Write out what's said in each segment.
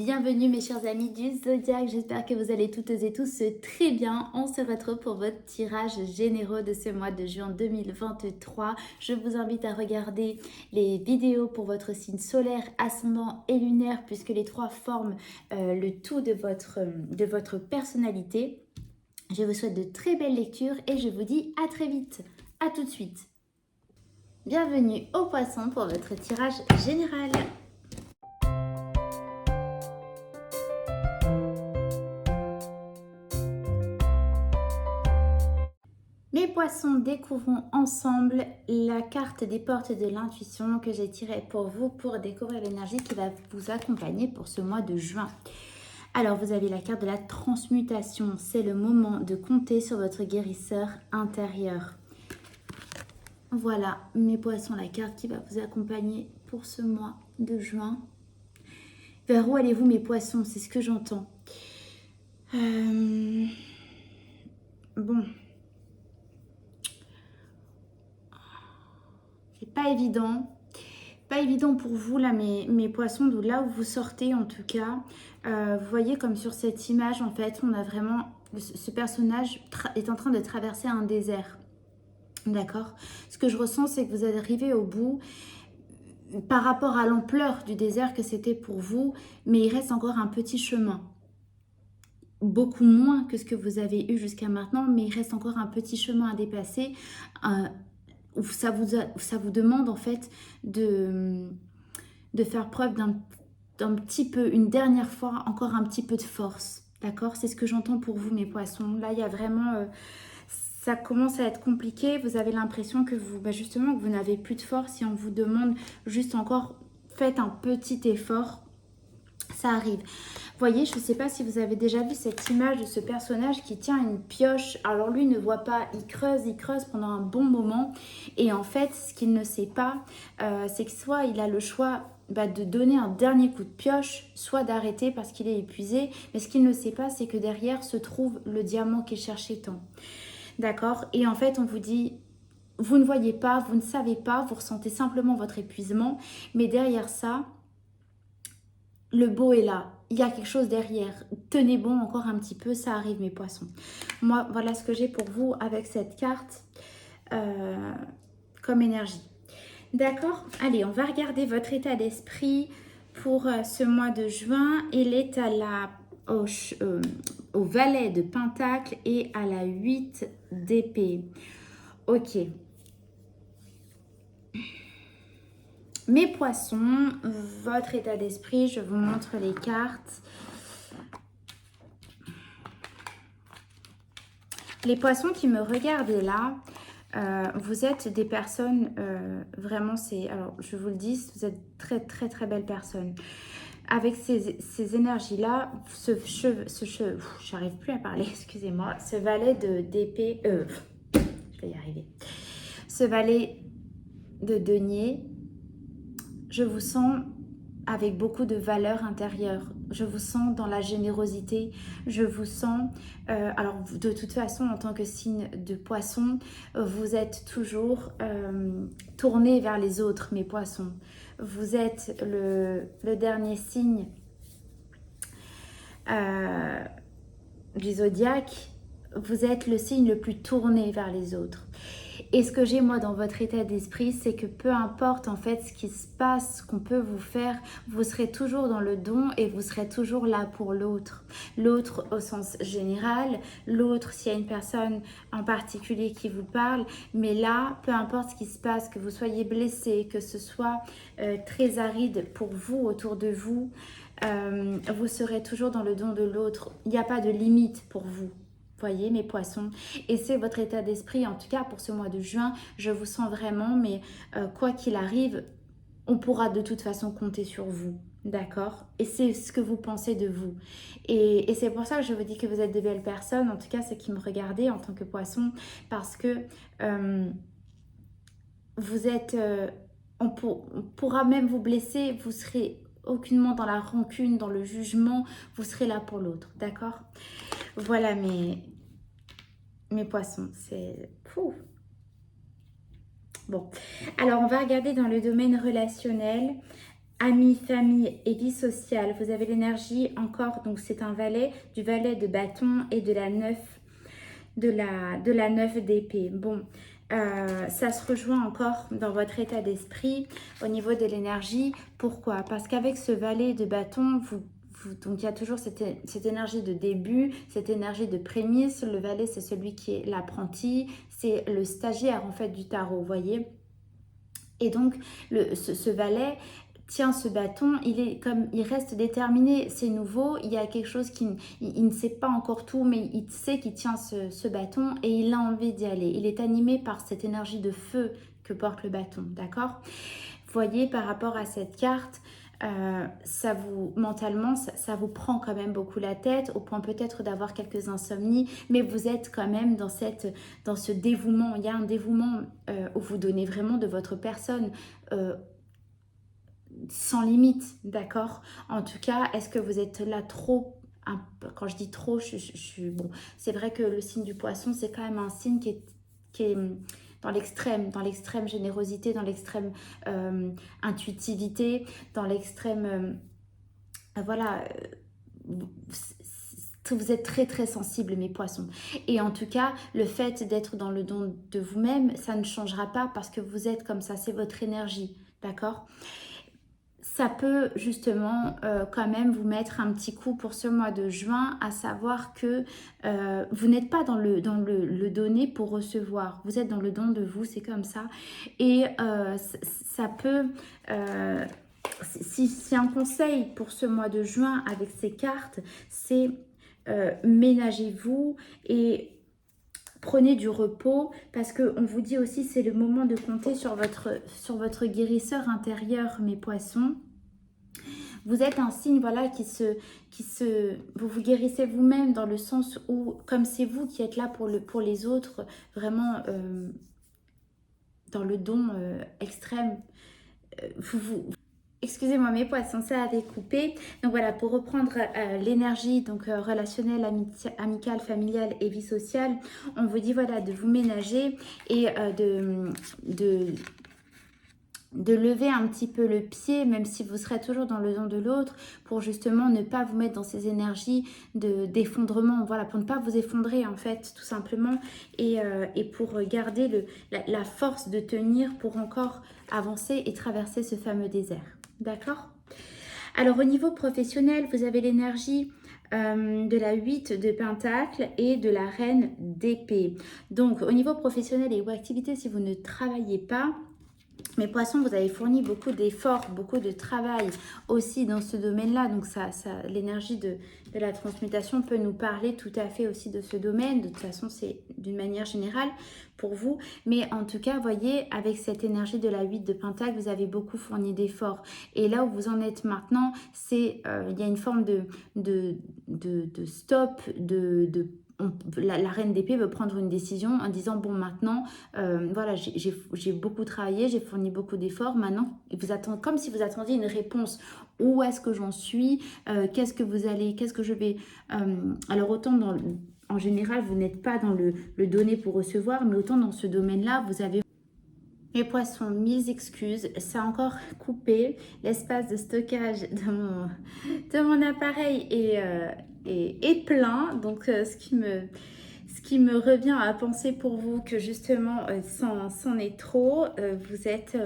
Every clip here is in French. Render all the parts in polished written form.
Bienvenue mes chers amis du Zodiaque, j'espère que vous allez toutes et tous très bien. On se retrouve pour votre tirage généraux de ce mois de juin 2023. Je vous invite à regarder les vidéos pour votre signe solaire, ascendant et lunaire puisque les trois forment le tout de votre personnalité. Je vous souhaite de très belles lectures et je vous dis à très vite. À tout de suite. Bienvenue aux poissons pour votre tirage général. Mes poissons, découvrons ensemble la carte des portes de l'intuition que j'ai tirée pour vous pour découvrir l'énergie qui va vous accompagner pour ce mois de juin. Alors, vous avez la carte de la transmutation. C'est le moment de compter sur votre guérisseur intérieur. Voilà, mes poissons, la carte qui va vous accompagner pour ce mois de juin. Vers où allez-vous, mes poissons? C'est ce que j'entends. Bon. C'est pas évident. Pas évident pour vous, là, mes poissons, de là où vous sortez, en tout cas. Vous voyez comme sur cette image, en fait, on a vraiment... Ce personnage est en train de traverser un désert. D'accord? Ce que je ressens, c'est que vous arrivez au bout par rapport à l'ampleur du désert que c'était pour vous, mais il reste encore un petit chemin. Beaucoup moins que ce que vous avez eu jusqu'à maintenant, mais il reste encore un petit chemin à dépasser. Où ça vous demande en fait de faire preuve d'un petit peu, une dernière fois, encore un petit peu de force. D'accord? C'est ce que j'entends pour vous, mes poissons. Là, il y a vraiment... ça commence à être compliqué. Vous avez l'impression que vous, justement, que vous n'avez plus de force. Et on vous demande juste encore, faites un petit effort. Ça arrive. Vous voyez, je ne sais pas si vous avez déjà vu cette image de ce personnage qui tient une pioche. Alors lui ne voit pas, il creuse pendant un bon moment. Et en fait, ce qu'il ne sait pas, c'est que soit il a le choix de donner un dernier coup de pioche, soit d'arrêter parce qu'il est épuisé. Mais ce qu'il ne sait pas, c'est que derrière se trouve le diamant qu'il cherchait tant. D'accord? Et en fait, on vous dit... Vous ne voyez pas, vous ne savez pas, vous ressentez simplement votre épuisement. Mais derrière ça... Le beau est là, il y a quelque chose derrière. Tenez bon encore un petit peu, ça arrive mes poissons. Moi, voilà ce que j'ai pour vous avec cette carte comme énergie. D'accord? Allez, on va regarder votre état d'esprit pour ce mois de juin. Il est à au valet de Pentacle et à la 8 d'épée. Ok. Mes poissons, votre état d'esprit, je vous montre les cartes. Les poissons qui me regardent là, vous êtes des personnes, vraiment, alors je vous le dis, vous êtes très belles personnes. Avec ces énergies-là, j'arrive plus à parler, excusez-moi, ce valet d'épée, je vais y arriver. Ce valet de denier, je vous sens avec beaucoup de valeur intérieure. Je vous sens dans la générosité. Je vous sens... alors, de toute façon, en tant que signe de poisson, vous êtes toujours tourné vers les autres, mes poissons. Vous êtes le dernier signe du zodiaque. Vous êtes le signe le plus tourné vers les autres. Et ce que j'ai moi dans votre état d'esprit, c'est que peu importe en fait ce qui se passe, ce qu'on peut vous faire, vous serez toujours dans le don et vous serez toujours là pour l'autre. L'autre au sens général, l'autre s'il y a une personne en particulier qui vous parle, mais là, peu importe ce qui se passe, que vous soyez blessé, que ce soit très aride pour vous, autour de vous, vous serez toujours dans le don de l'autre. Il n'y a pas de limite pour vous. Voyez mes poissons, et c'est votre état d'esprit en tout cas pour ce mois de juin. Je vous sens vraiment, mais quoi qu'il arrive, on pourra de toute façon compter sur vous, d'accord? Et c'est ce que vous pensez de vous, et c'est pour ça que je vous dis que vous êtes de belles personnes, en tout cas ceux qui me regardaient en tant que poisson, parce que vous êtes, on pourra même vous blesser, vous serez aucunement dans la rancune, dans le jugement, vous serez là pour l'autre, d'accord? Voilà mes poissons, c'est fou. Bon, alors on va regarder dans le domaine relationnel. amis, famille et vie sociale. Vous avez l'énergie encore, donc c'est un valet, du valet de bâton et de la 9 de la 9 d'épée. Bon, ça se rejoint encore dans votre état d'esprit au niveau de l'énergie. Pourquoi? Parce qu'avec ce valet de bâton, donc il y a toujours cette énergie de début, cette énergie de prémisse. Le valet, c'est celui qui est l'apprenti, c'est le stagiaire en fait du tarot, vous voyez. Et donc, ce valet tient ce bâton, il reste déterminé, c'est nouveau, il y a quelque chose il ne sait pas encore tout, mais il sait qu'il tient ce bâton et il a envie d'y aller. Il est animé par cette énergie de feu que porte le bâton, d'accord? Vous voyez, par rapport à cette carte, mentalement, ça vous prend quand même beaucoup la tête, au point peut-être d'avoir quelques insomnies, mais vous êtes quand même dans ce dévouement. Il y a un dévouement où vous donnez vraiment de votre personne sans limite, d'accord? En tout cas, est-ce que vous êtes là trop? Quand je dis trop, bon, c'est vrai que le signe du poisson, c'est quand même un signe qui est dans l'extrême générosité, dans l'extrême intuitivité, dans l'extrême, voilà, vous êtes très très sensible, mes poissons. Et en tout cas, le fait d'être dans le don de vous-même, ça ne changera pas parce que vous êtes comme ça, c'est votre énergie, d'accord? Ça peut justement quand même vous mettre un petit coup pour ce mois de juin, à savoir que vous n'êtes pas dans le donner pour recevoir, vous êtes dans le don de vous, c'est comme ça. Et ça peut, si un conseil pour ce mois de juin avec ces cartes, c'est ménagez-vous et prenez du repos, parce qu'on vous dit aussi c'est le moment de compter sur votre guérisseur intérieur, mes poissons. Vous êtes un signe, voilà, vous vous guérissez vous-même dans le sens où, comme c'est vous qui êtes là pour les autres, vraiment dans le don extrême, excusez-moi mes poissons, ça a découpé. Donc voilà, pour reprendre l'énergie donc relationnelle, amicale, familiale et vie sociale, on vous dit voilà de vous ménager et de lever un petit peu le pied, même si vous serez toujours dans le don de l'autre, pour justement ne pas vous mettre dans ces énergies d'effondrement, voilà, pour ne pas vous effondrer en fait, tout simplement, et pour garder la force de tenir pour encore avancer et traverser ce fameux désert, d'accord? Alors au niveau professionnel, vous avez l'énergie de la 8 de Pentacle et de la Reine d'épée. Donc au niveau professionnel et ou activité, si vous ne travaillez pas, mes poissons, vous avez fourni beaucoup d'efforts, beaucoup de travail aussi dans ce domaine-là. Donc l'énergie de la transmutation peut nous parler tout à fait aussi de ce domaine. De toute façon, c'est d'une manière générale pour vous. Mais en tout cas, voyez, avec cette énergie de la 8 de Pentacle, vous avez beaucoup fourni d'efforts. Et là où vous en êtes maintenant, il y a une forme de stop, la reine d'épée veut prendre une décision en disant bon maintenant voilà j'ai beaucoup travaillé, j'ai fourni beaucoup d'efforts, maintenant vous attendez comme si vous attendiez une réponse, où est-ce que j'en suis, qu'est-ce que je vais alors autant en général vous n'êtes pas dans le donner pour recevoir, mais autant dans ce domaine là vous avez. Mes poissons, 1000 excuses, ça a encore coupé. L'espace de stockage de mon appareil est plein. Donc, ce qui me revient à penser pour vous que justement, c'en est trop. Vous êtes,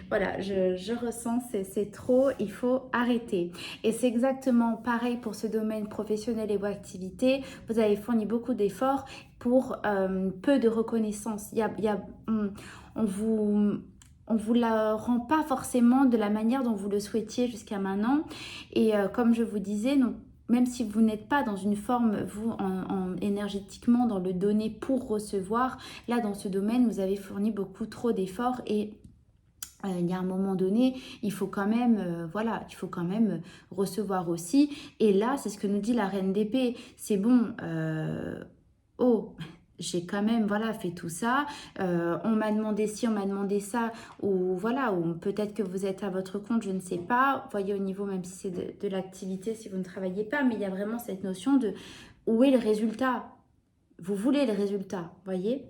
voilà, je ressens, c'est trop, il faut arrêter. Et c'est exactement pareil pour ce domaine professionnel et vos activités. Vous avez fourni beaucoup d'efforts pour peu de reconnaissance. On vous la rend pas forcément de la manière dont vous le souhaitiez jusqu'à maintenant. Et comme je vous disais, donc, même si vous n'êtes pas dans une forme, vous, énergétiquement, dans le donner pour recevoir, là, dans ce domaine, vous avez fourni beaucoup trop d'efforts et il y a un moment donné, il faut quand même, voilà, il faut quand même recevoir aussi. Et là, c'est ce que nous dit la Reine d'épée. C'est bon, oh, j'ai quand même voilà fait tout ça, on m'a demandé ci, on m'a demandé ça, ou voilà, ou peut-être que vous êtes à votre compte, je ne sais pas, vous voyez au niveau, même si c'est de l'activité, si vous ne travaillez pas, mais il y a vraiment cette notion de où est le résultat, vous voulez le résultat, voyez.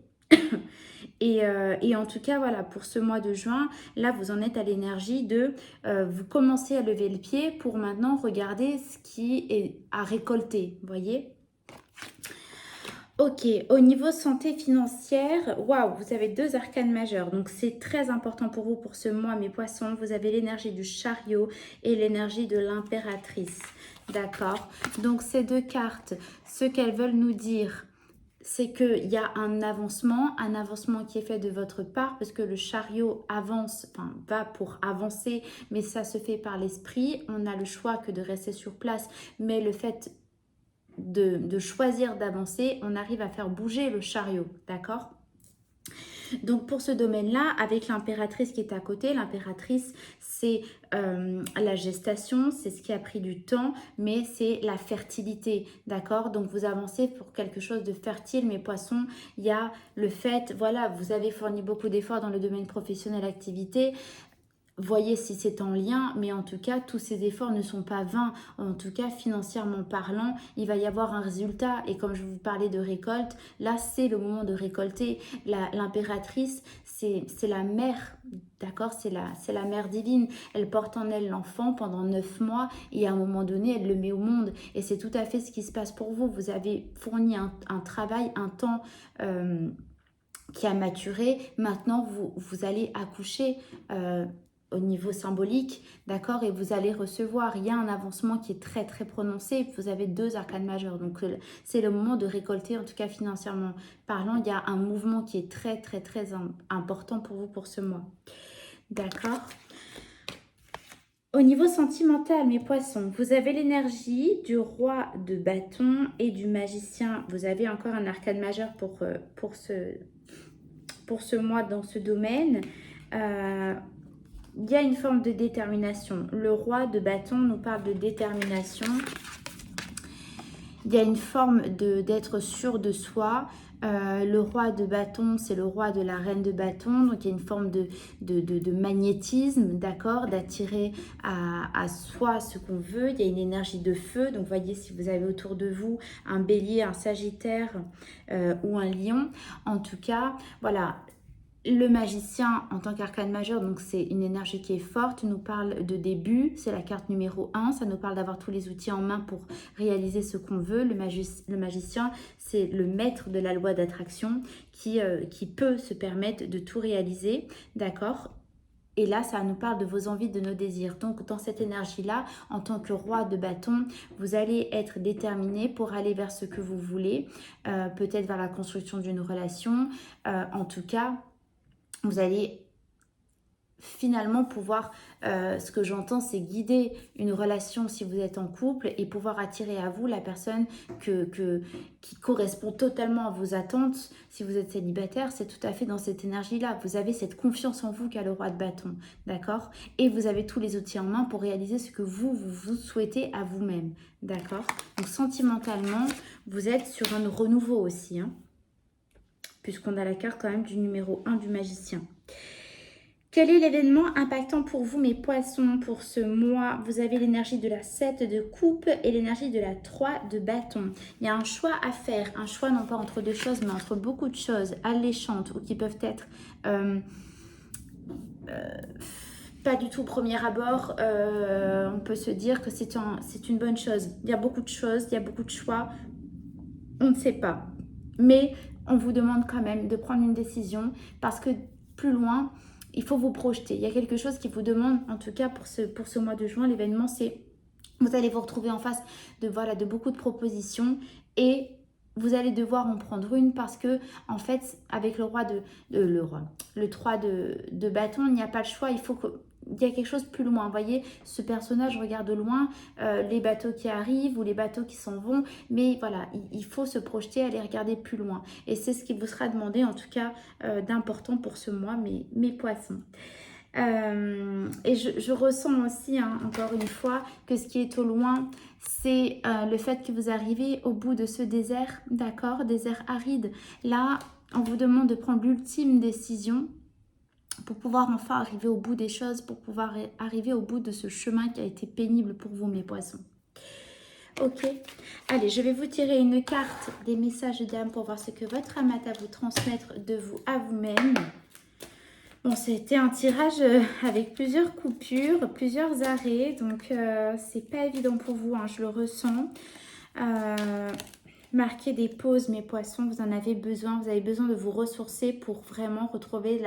Et en tout cas, voilà, pour ce mois de juin, là, vous en êtes à l'énergie de vous commencez à lever le pied pour maintenant regarder ce qui est à récolter, vous voyez? Ok, au niveau santé financière, waouh, vous avez 2 arcanes majeures, donc c'est très important pour vous pour ce mois, mes poissons. Vous avez l'énergie du chariot et l'énergie de l'impératrice, d'accord? Donc ces 2 cartes, ce qu'elles veulent nous dire, c'est qu'il y a un avancement qui est fait de votre part, parce que le chariot avance, enfin va pour avancer, mais ça se fait par l'esprit. On a le choix que de rester sur place, mais le fait de choisir d'avancer, on arrive à faire bouger le chariot, d'accord? Donc pour ce domaine-là, avec l'impératrice qui est à côté, l'impératrice c'est la gestation, c'est ce qui a pris du temps, mais c'est la fertilité, d'accord? Donc vous avancez pour quelque chose de fertile, mes poissons. Il y a le fait, voilà, vous avez fourni beaucoup d'efforts dans le domaine professionnel, activité. Voyez si c'est en lien, mais en tout cas, tous ces efforts ne sont pas vains. En tout cas, financièrement parlant, il va y avoir un résultat. Et comme je vous parlais de récolte, là, c'est le moment de récolter. L'impératrice, c'est la mère, d'accord? C'est la mère divine. Elle porte en elle l'enfant pendant 9 mois et à un moment donné, elle le met au monde. Et c'est tout à fait ce qui se passe pour vous. Vous avez fourni un travail, un temps... qui a maturé. Maintenant, vous allez accoucher au niveau symbolique, d'accord, et vous allez recevoir. Il y a un avancement qui est très très prononcé. Vous avez 2 arcanes majeures, donc c'est le moment de récolter, en tout cas financièrement parlant. Il y a un mouvement qui est très très très important pour vous pour ce mois, d'accord. Au niveau sentimental, mes poissons, vous avez l'énergie du roi de bâton et du magicien. Vous avez encore un arcane majeur pour ce mois dans ce domaine. Il y a une forme de détermination. Le roi de bâton nous parle de détermination. Il y a une forme d'être sûr de soi. Le roi de bâton, c'est le roi de la reine de bâton. Donc, il y a une forme de magnétisme, d'accord, d'attirer à soi ce qu'on veut. Il y a une énergie de feu. Donc, voyez si vous avez autour de vous un bélier, un sagittaire ou un lion. En tout cas, voilà. Le magicien en tant qu'arcane majeur, donc c'est une énergie qui est forte, nous parle de début, c'est la carte numéro 1, ça nous parle d'avoir tous les outils en main pour réaliser ce qu'on veut. Le magicien, c'est le maître de la loi d'attraction qui peut se permettre de tout réaliser, d'accord? Et là, ça nous parle de vos envies, de nos désirs. Donc, dans cette énergie-là, en tant que roi de bâton, vous allez être déterminé pour aller vers ce que vous voulez, peut-être vers la construction d'une relation, en tout cas... Vous allez finalement pouvoir, ce que j'entends, c'est guider une relation si vous êtes en couple et pouvoir attirer à vous la personne qui correspond totalement à vos attentes. Si vous êtes célibataire, c'est tout à fait dans cette énergie-là. Vous avez cette confiance en vous qu'a le roi de bâton, d'accord? Et vous avez tous les outils en main pour réaliser ce que vous souhaitez à vous-même, d'accord? Donc sentimentalement, vous êtes sur un renouveau aussi, hein, puisqu'on a la carte quand même du numéro 1 du magicien. Quel est l'événement impactant pour vous, mes poissons, pour ce mois? Vous avez l'énergie de la 7 de coupe et l'énergie de la 3 de bâton. Il y a un choix à faire, un choix non pas entre 2 choses, mais entre beaucoup de choses alléchantes ou qui peuvent être pas du tout au premier abord. On peut se dire que c'est une bonne chose. Il y a beaucoup de choses, il y a beaucoup de choix. On ne sait pas. Mais on vous demande quand même de prendre une décision parce que plus loin, il faut vous projeter. Il y a quelque chose qui vous demande, en tout cas pour ce mois de juin, l'événement, c'est vous allez vous retrouver en face de beaucoup de propositions et vous allez devoir en prendre une parce que, en fait, avec le 3 de bâton, il n'y a pas le choix. Il y a quelque chose plus loin. Vous voyez, ce personnage regarde de loin les bateaux qui arrivent ou les bateaux qui s'en vont. Mais voilà, il faut se projeter, aller regarder plus loin. Et c'est ce qui vous sera demandé, en tout cas, d'important pour ce mois, mes poissons. Et je ressens aussi, hein, encore une fois, que ce qui est au loin, c'est le fait que vous arrivez au bout de ce désert, d'accord, désert aride. Là, on vous demande de prendre l'ultime décision pour pouvoir enfin arriver au bout des choses, pour pouvoir arriver au bout de ce chemin qui a été pénible pour vous, mes poissons. Ok. Allez, je vais vous tirer une carte des messages d'âme pour voir ce que votre âme a à vous transmettre de vous à vous-même. Bon, c'était un tirage avec plusieurs coupures, plusieurs arrêts, donc c'est pas évident pour vous, hein, je le ressens. Marquez des pauses, mes poissons, vous en avez besoin. Vous avez besoin de vous ressourcer pour vraiment retrouver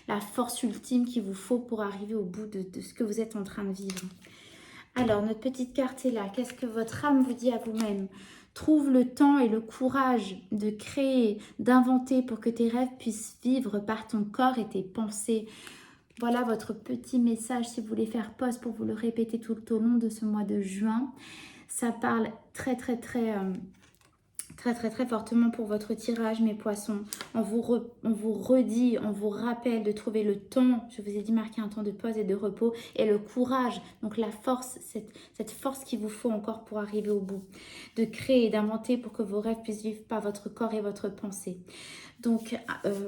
la force ultime qu'il vous faut pour arriver au bout de ce que vous êtes en train de vivre. Alors, notre petite carte est là. Qu'est-ce que votre âme vous dit à vous-même? Trouve le temps et le courage de créer, d'inventer pour que tes rêves puissent vivre par ton corps et tes pensées. Voilà votre petit message si vous voulez faire pause pour vous le répéter tout au long de ce mois de juin. Ça parle très fortement pour votre tirage, mes poissons. On vous redit, on vous rappelle de trouver le temps. Je vous ai dit marquer un temps de pause et de repos. Et le courage, donc la force, cette force qu'il vous faut encore pour arriver au bout. De créer, d'inventer pour que vos rêves puissent vivre par votre corps et votre pensée. Donc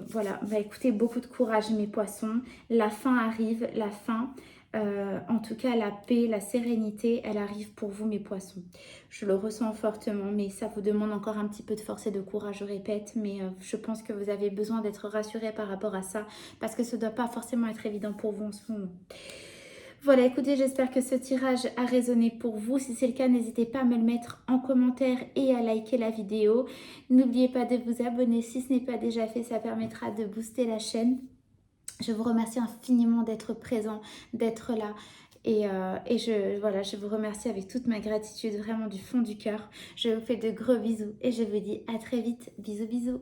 voilà, bah, écoutez, beaucoup de courage, mes poissons. La fin arrive, la fin. En tout cas, la paix, la sérénité, elle arrive pour vous, mes poissons. Je le ressens fortement, mais ça vous demande encore un petit peu de force et de courage, je répète. Mais je pense que vous avez besoin d'être rassuré par rapport à ça, parce que ça ne doit pas forcément être évident pour vous en ce moment. Voilà, écoutez, j'espère que ce tirage a résonné pour vous. Si c'est le cas, n'hésitez pas à me le mettre en commentaire et à liker la vidéo. N'oubliez pas de vous abonner si ce n'est pas déjà fait, ça permettra de booster la chaîne. Je vous remercie infiniment d'être présent, d'être là. Et je vous remercie avec toute ma gratitude, vraiment du fond du cœur. Je vous fais de gros bisous et je vous dis à très vite. Bisous, bisous.